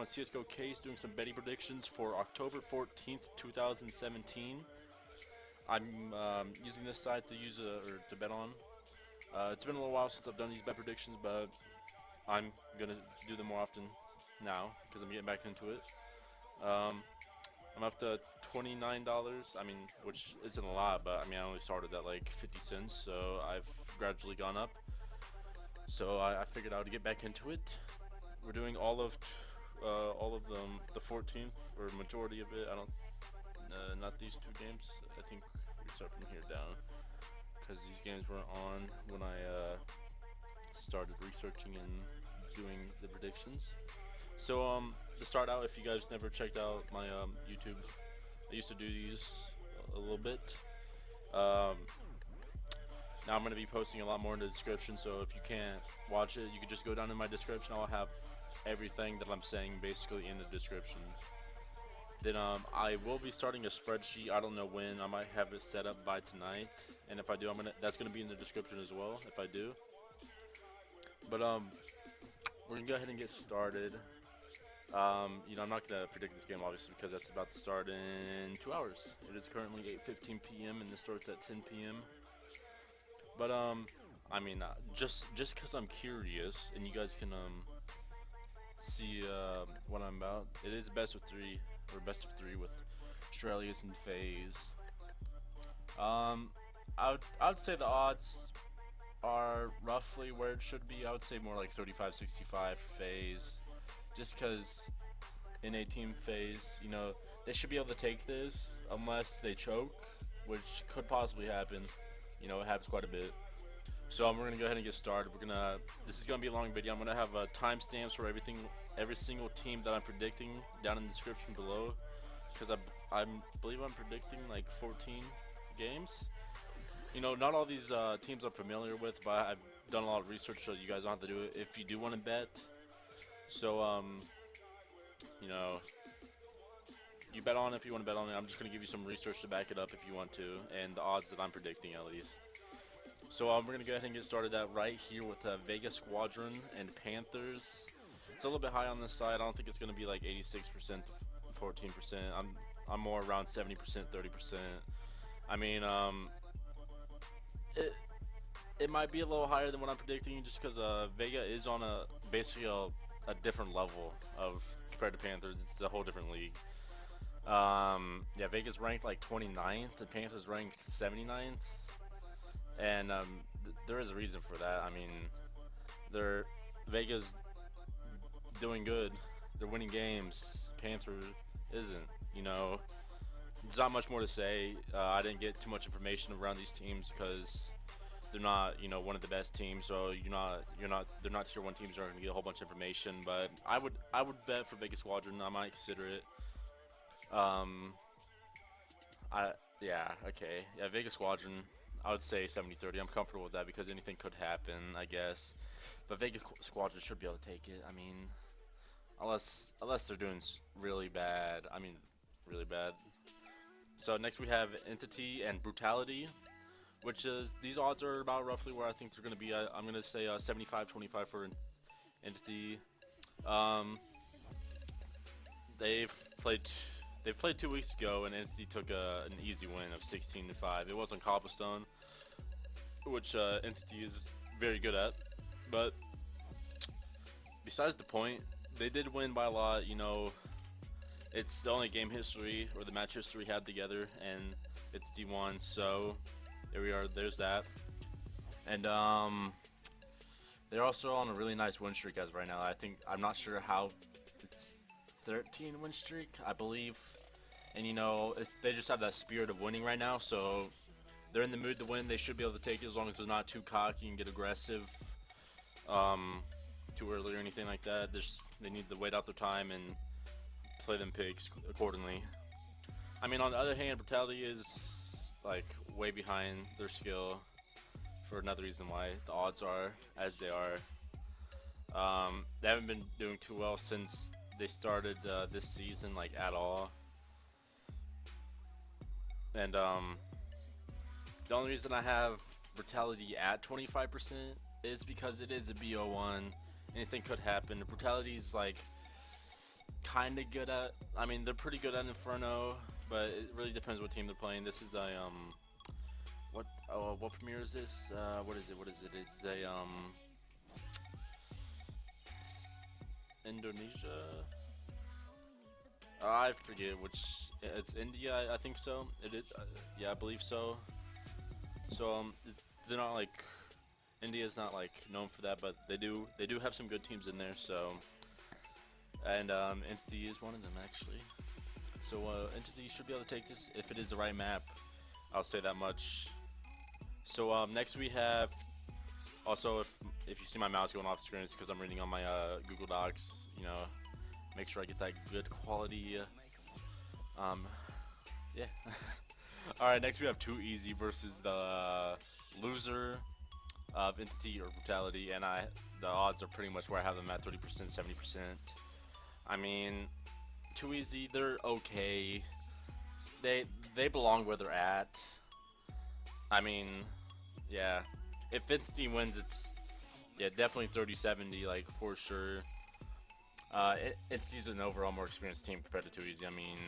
on CSGO Case doing some betting predictions for October 14th, 2017. I'm using this site to to bet on. It's been a little while since I've done these bet predictions, but I'm gonna do them more often now because I'm getting back into it. I'm up to $29. I mean, which isn't a lot, but I mean I only started at like 50 cents, so I've gradually gone up. So I figured I would get back into it. We're doing all of them, the 14th or majority of it. I don't, not these two games. I think we start from here down because these games weren't on when I started researching and doing the predictions. So to start out, if you guys never checked out my YouTube, I used to do these a little bit. Now I'm going to be posting a lot more in the description, so if you can't watch it, you can just go down in my description. I'll have everything that I'm saying basically in the description. Then I will be starting a spreadsheet. I don't know when. I might have it set up by tonight, and if I do, that's gonna be in the description as well if I do. But we're gonna go ahead and get started. You know, I'm not gonna predict this game obviously because that's about to start in 2 hours. It is currently 8:15 p.m. and this starts at 10 p.m. But I mean, just because I'm curious, and you guys can see what I'm about. It is best of 3 or best of 3 with Australia's and FaZe. I would say the odds are roughly where it should be. I would say more like 35-65 for FaZe, just because in 18 FaZe, you know, they should be able to take this unless they choke, which could possibly happen. You know, it happens quite a bit. So we're gonna go ahead and get started. This is gonna be a long video. I'm gonna have timestamps for every single team that I'm predicting down in the description below, because I believe I'm predicting like 14 games. You know, not all these teams I'm familiar with, but I've done a lot of research, so you guys don't have to do it if you do want to bet. So you know, you bet on it if you want to bet on it. I'm just gonna give you some research to back it up if you want to, and the odds that I'm predicting at least. So we're going to go ahead and get started out right here with Vega Squadron and Panthers. It's a little bit high on this side. I don't think it's going to be like 86% to 14%. I'm more around 70%, 30%. I mean, it might be a little higher than what I'm predicting just because Vega is on basically a different level of compared to Panthers. It's a whole different league. Yeah, Vega's ranked like 29th and Panthers ranked 79th. And there is a reason for that. I mean, Vega's doing good. They're winning games. Panther isn't. You know, there's not much more to say. I didn't get too much information around these teams because they're not, you know, one of the best teams. So they're not tier 1 teams. You're not gonna get a whole bunch of information. But I would bet for Vega Squadron. I might consider it. Yeah, okay, yeah, Vega Squadron. I would say 70-30. I'm comfortable with that because anything could happen, I guess. But Vega Squadron should be able to take it. I mean, unless they're doing really bad. I mean, really bad. So next we have Entity and Brutality, which is, these odds are about roughly where I think they're going to be. I'm going to say 75-25 for Entity. They've played 2 weeks ago, and Entity took an easy win of 16-5. It wasn't Cobblestone, which Entity is very good at. But besides the point, they did win by a lot. You know, it's the only game history or the match history had together, and Entity won. So there we are. There's that. And they're also on a really nice win streak as of right now. I'm not sure how. It's 13 win streak, I believe. And you know, they just have that spirit of winning right now, so they're in the mood to win. They should be able to take it as long as they're not too cocky and get aggressive too early or anything like that. They need to wait out their time and play them pigs accordingly. I mean, on the other hand, Brutality is like way behind their skill for another reason why the odds are as they are. They haven't been doing too well since they started this season, like, at all. And the only reason I have Brutality at 25% is because it is a BO1. Anything could happen. Brutality's like, kind of good at. I mean, they're pretty good at Inferno, but it really depends what team they're playing. This is a what premiere is this? What is it? It's a Indonesia. I forget which. It's India, I think so. It is. Yeah, I believe so. So they're not like India's not like known for that, but they do have some good teams in there. So and Entity is one of them actually. So Entity should be able to take this if it is the right map. I'll say that much. So next we have also if you see my mouse going off the screen, it's because I'm reading on my Google Docs. You know, make sure I get that good quality. Yeah. All right, next we have Too Easy versus the loser of Entity or Brutality, and the odds are pretty much where I have them at 30%, 70%. I mean, Too Easy, they're okay. They belong where they're at. I mean, yeah. If Entity wins, it's definitely 30-70, like for sure. Entity's an overall more experienced team compared to Too Easy. I mean,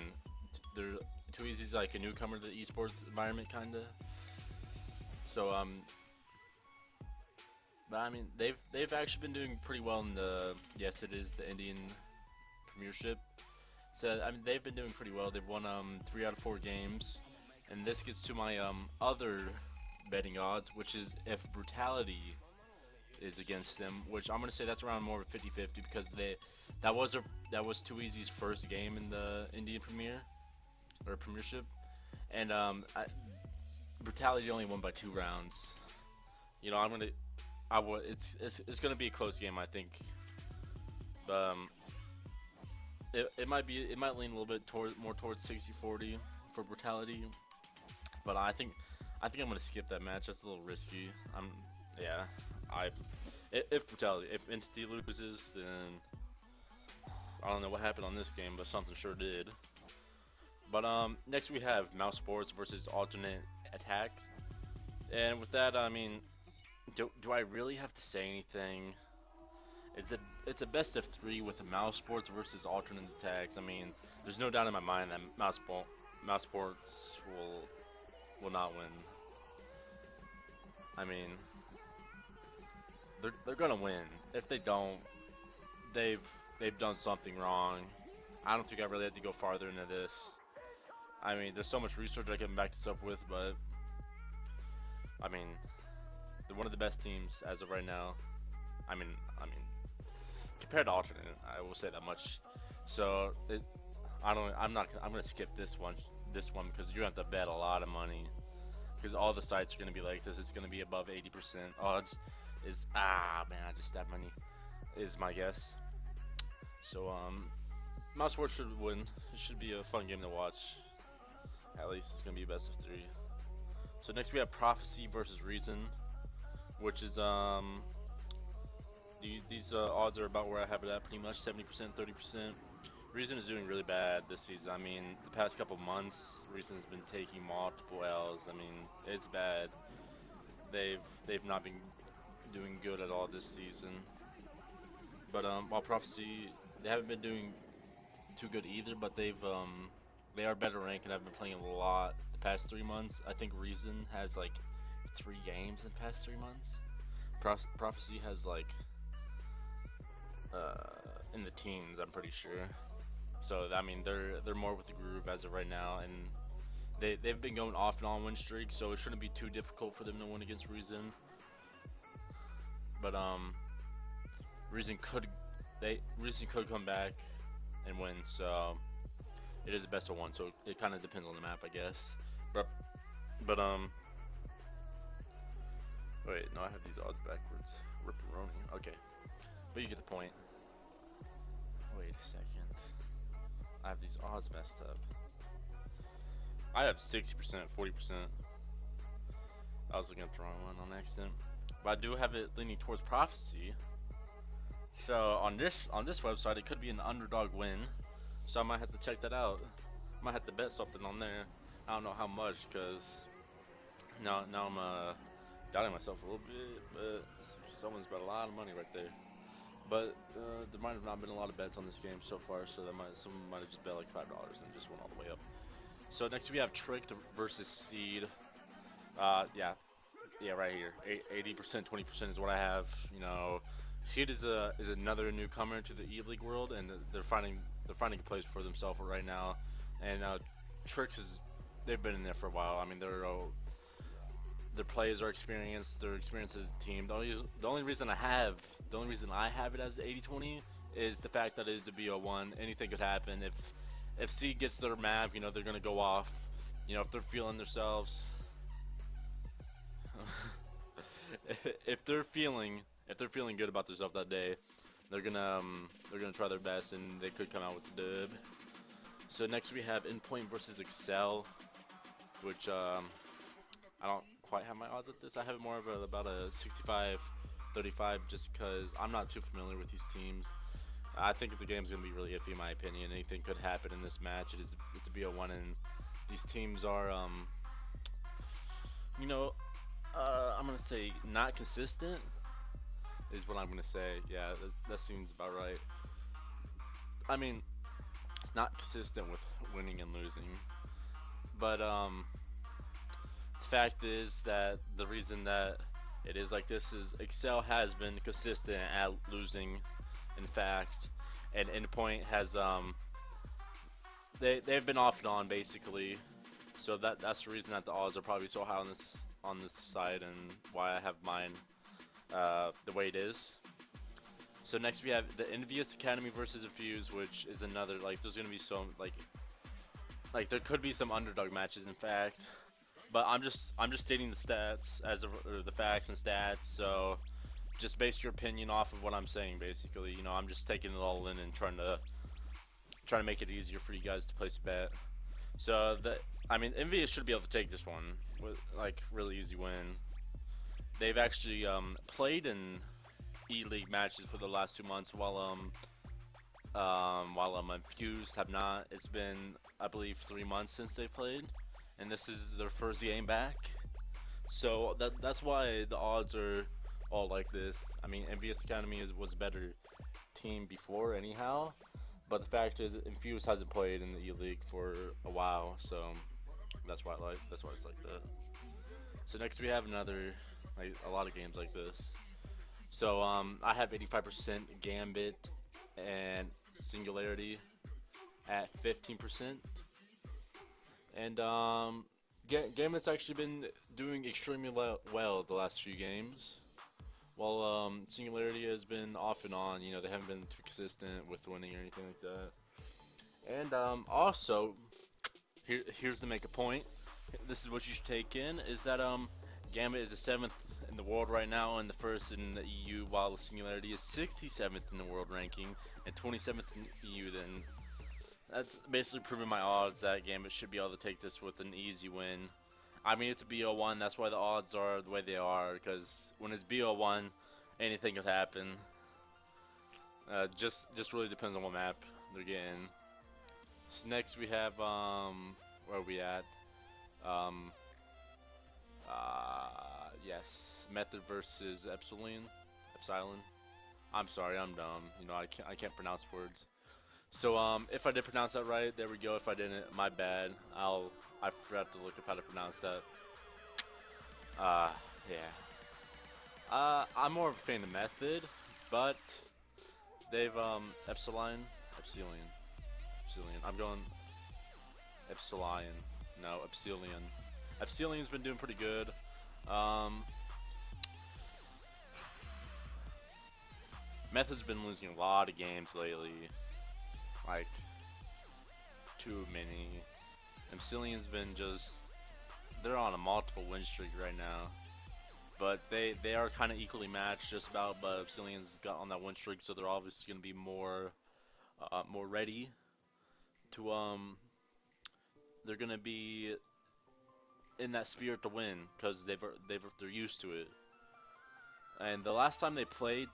Too Easy's like a newcomer to the esports environment, kinda. So but I mean, they've actually been doing pretty well in the it is the Indian Premiership. So I mean, they've been doing pretty well. They've won 3 out of 4 games, and this gets to my other betting odds, which is if Brutality is against them, which I'm gonna say that's around more of a 50-50 because that was Too Easy's first game in the Indian Premiership, and Brutality only won by 2 rounds. You know, it's gonna be a close game, I think. It might lean a little bit more towards 60-40 for Brutality, but I think I'm gonna skip that match. That's a little risky. If Entity loses, then I don't know what happened on this game, but something sure did. But next we have Mousesports versus alternate attacks, and with that, I mean, do I really have to say anything? It's a best of 3 with the Mousesports versus alternate attacks. I mean, there's no doubt in my mind that Mousesports will not win. I mean, they're gonna win. If they don't, they've done something wrong. I don't think I really had to go farther into this. I mean, there's so much research I can back this up with, but I mean, they're one of the best teams as of right now. I mean, compared to alternate, I will say that much. So I'm gonna skip this one because you're gonna have to bet a lot of money because all the sites are gonna be like this. It's gonna be above 80%. Odds is man, I just stabbed money. Is my guess. So Mousesports should win. It should be a fun game to watch. At least it's gonna be a best of 3. So next we have Prophecy versus Reason, which is these odds are about where I have it at, pretty much 70%, 30%. Reason is doing really bad this season. I mean, the past couple months, Reason's been taking multiple L's. I mean, it's bad. They've not been doing good at all this season. But while Prophecy, they haven't been doing too good either, but they are better ranked and have been playing a lot the past 3 months. I think Reason has like 3 games in the past 3 months. Prophecy has like in the teens, I'm pretty sure. So I mean, they're more with the group as of right now, and they've been going off and on win streaks, so it shouldn't be too difficult for them to win against Reason. But Reason could come back and win, so it is a best of 1. So it kind of depends on the map, I guess. But wait, no, I have these odds backwards. Ripperoni. Okay, but you get the point. Wait a second. I have these odds messed up. I have 60%, 40%. I was looking at the wrong one on accident. But I do have it leaning towards Prophecy. So on this website, it could be an underdog win. So I might have to check that out. Might have to bet something on there. I don't know how much, because now I'm doubting myself a little bit. But someone's bet a lot of money right there. But there might have not been a lot of bets on this game so far, so someone might have just bet like $5 and just went all the way up. So next we have Tricked versus Seed. Yeah, right here. 80%, 20% is what I have. You know, Seed is another newcomer to the E-League world, and they're finding a place for themselves right now. And Tricks they've been in there for a while. I mean, their players are experienced. Their experience as a team. The only reason I have it as 80-20 is the fact that it is the BO1. Anything could happen. If Seed gets their map, you know, they're gonna go off. You know, if they're feeling themselves. if they're feeling good about themselves that day, they're gonna try their best, and they could come out with the dub. So next we have Endpoint versus Excel, which I don't quite have my odds at this. I have it more of about a 65-35, just because I'm not too familiar with these teams. I think the game's gonna be really iffy in my opinion. Anything could happen in this match. It's a BO1, and these teams are you know, I'm gonna say not consistent is what I'm gonna say. Yeah, that seems about right. I mean, not consistent with winning and losing, but the fact is that the reason that it is like this is Excel has been consistent at losing, in fact, and Endpoint has they've been off and on basically. So that's the reason that the odds are probably so high on this side, and why I have mine the way it is. So next we have the EnVyUs Academy versus EnVyUs, which is another, like, there's gonna be some like there could be some underdog matches, in fact. But I'm just stating the stats or the facts and stats. So just base your opinion off of what I'm saying, basically. You know, I'm just taking it all in and trying to make it easier for you guys to place a bet. So I mean, EnVyUs should be able to take this one with like really easy win. They've actually played in E-League matches for the last 2 months, while EnVyUs have not. It's been, I believe, 3 months since they played, and this is their first game back. So that's why the odds are all like this. I mean, EnVyUs Academy was a better team before, anyhow. But the fact is, EnVyUs hasn't played in the E-League for a while, so that's why it's like that. So next we have a lot of games like this. So I have 85% Gambit and Singularity at 15%, and Gambit's actually been doing extremely well the last few games, while Singularity has been off and on. You know, they haven't been too consistent with winning or anything like that. And also, here's to make a point. This is what you should take in, is that Gambit is the 7th in the world right now, and the 1st in the EU, while Singularity is 67th in the world ranking and 27th in the EU. Then that's basically proving my odds that Gambit should be able to take this with an easy win. I mean, it's a BO1, that's why the odds are the way they are, because when it's BO1, anything could happen. Just really depends on what map they're getting. So next we have where are we at? Yes, Method versus Epsilon. I'm sorry, I'm dumb. You know, I can't pronounce words. So if I did pronounce that right, there we go. If I didn't, my bad. I forgot to look up how to pronounce that. Yeah. I'm more of a fan of Method, but they've Epsilon. I'm going Epsilon. No, Epsilon. Epsilon's been doing pretty good. Method's been losing a lot of games lately, like too many. Epsilon's been they're on a multiple win streak right now, but they are kind of equally matched just about. But Epsilon's got on that win streak, so they're obviously going to be more ready to they're going to be in that spirit to win, because they're used to it. And the last time they played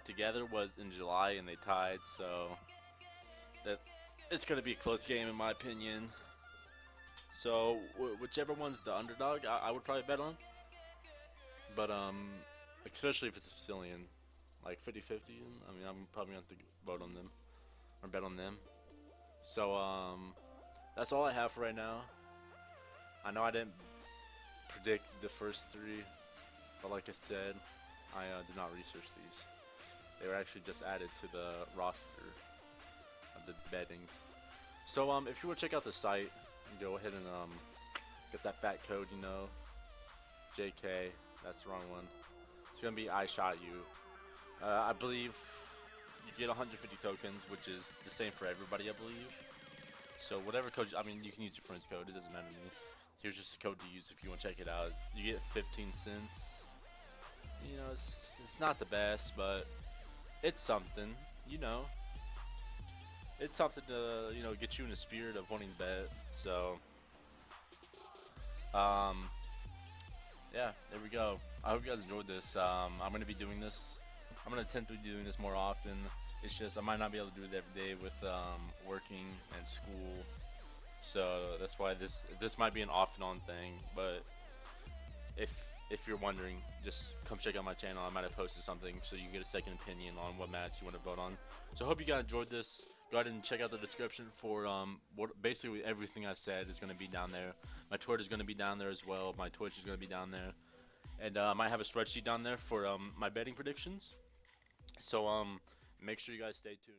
together was in July, and they tied, so that it's gonna be a close game in my opinion. So whichever one's the underdog, I would probably bet on. But especially if it's Epsilon. like 50-50. I mean, I'm probably going to vote on them or bet on them. So that's all I have for right now. I know I didn't predict the first three, but like I said, I did not research these. They were actually just added to the roster of the bettings. So if you want to check out the site, go ahead and get that fat code, you know, JK. That's the wrong one. It's gonna be I shot you. I believe you get 150 tokens, which is the same for everybody, I believe. So whatever code, I mean, you can use your friend's code. It doesn't matter to me. Here's just a code to use if you want to check it out. You get 15 cents. You know, it's not the best, but it's something. You know, it's something to get you in the spirit of wanting to bet. So yeah, there we go. I hope you guys enjoyed this. I'm gonna be doing this. I'm gonna attempt to be doing this more often. It's just I might not be able to do it every day with working and school. So that's why this might be an off and on thing. But if you're wondering, just come check out my channel. I might have posted something so you can get a second opinion on what match you want to vote on. So I hope you guys enjoyed this. Go ahead and check out the description for basically everything I said is going to be down there. My Twitter is going to be down there as well. My Twitch is going to be down there, and I might have a spreadsheet down there for my betting predictions. So make sure you guys stay tuned.